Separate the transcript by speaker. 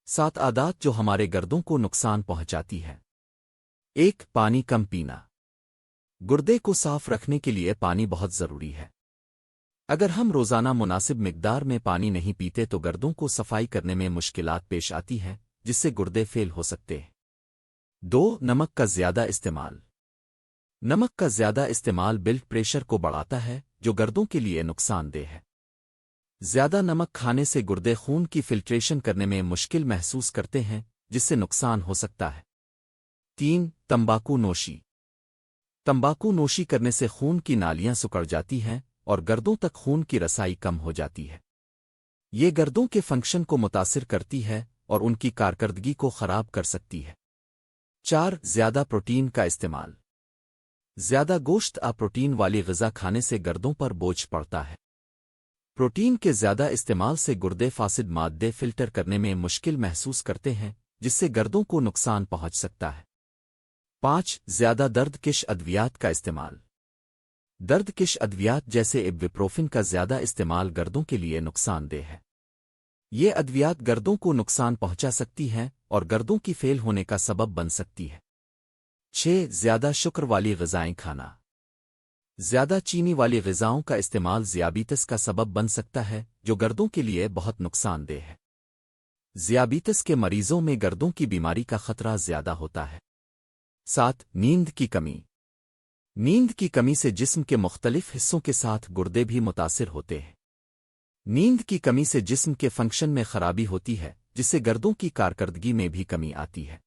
Speaker 1: 7 عادات جو ہمارے گردوں کو نقصان پہنچاتی ہے۔ 1. پانی کم پینا۔ گردے کو صاف رکھنے کے لیے پانی بہت ضروری ہے۔ اگر ہم روزانہ مناسب مقدار میں پانی نہیں پیتے تو گردوں کو صفائی کرنے میں مشکلات پیش آتی ہیں، جس سے گردے فیل ہو سکتے ہیں۔ 2. نمک کا زیادہ استعمال۔ نمک کا زیادہ استعمال بلڈ پریشر کو بڑھاتا ہے، جو گردوں کے لیے نقصان دہ ہے۔ زیادہ نمک کھانے سے گردے خون کی فلٹریشن کرنے میں مشکل محسوس کرتے ہیں، جس سے نقصان ہو سکتا ہے۔ 3. تمباکو نوشی۔ تمباکو نوشی کرنے سے خون کی نالیاں سکڑ جاتی ہیں اور گردوں تک خون کی رسائی کم ہو جاتی ہے۔ یہ گردوں کے فنکشن کو متاثر کرتی ہے اور ان کی کارکردگی کو خراب کر سکتی ہے۔ 4. زیادہ پروٹین کا استعمال۔ زیادہ گوشت پروٹین والی غذا کھانے سے گردوں پر بوجھ پڑتا ہے۔ پروٹین کے زیادہ استعمال سے گردے فاسد مادے فلٹر کرنے میں مشکل محسوس کرتے ہیں، جس سے گردوں کو نقصان پہنچ سکتا ہے۔ 5. زیادہ درد کش ادویات کا استعمال۔ درد کش ادویات جیسے ابوپروفن کا زیادہ استعمال گردوں کے لیے نقصان دہ ہے۔ یہ ادویات گردوں کو نقصان پہنچا سکتی ہیں اور گردوں کی فیل ہونے کا سبب بن سکتی ہے۔ 6. زیادہ شکر والی غذائیں کھانا۔ زیادہ چینی والی غذاؤں کا استعمال ذیابیطس کا سبب بن سکتا ہے، جو گردوں کے لیے بہت نقصان دہ ہے۔ ذیابیطس کے مریضوں میں گردوں کی بیماری کا خطرہ زیادہ ہوتا ہے۔ 7. نیند کی کمی۔ نیند کی کمی سے جسم کے مختلف حصوں کے ساتھ گردے بھی متاثر ہوتے ہیں۔ نیند کی کمی سے جسم کے فنکشن میں خرابی ہوتی ہے، جس سے گردوں کی کارکردگی میں بھی کمی آتی ہے۔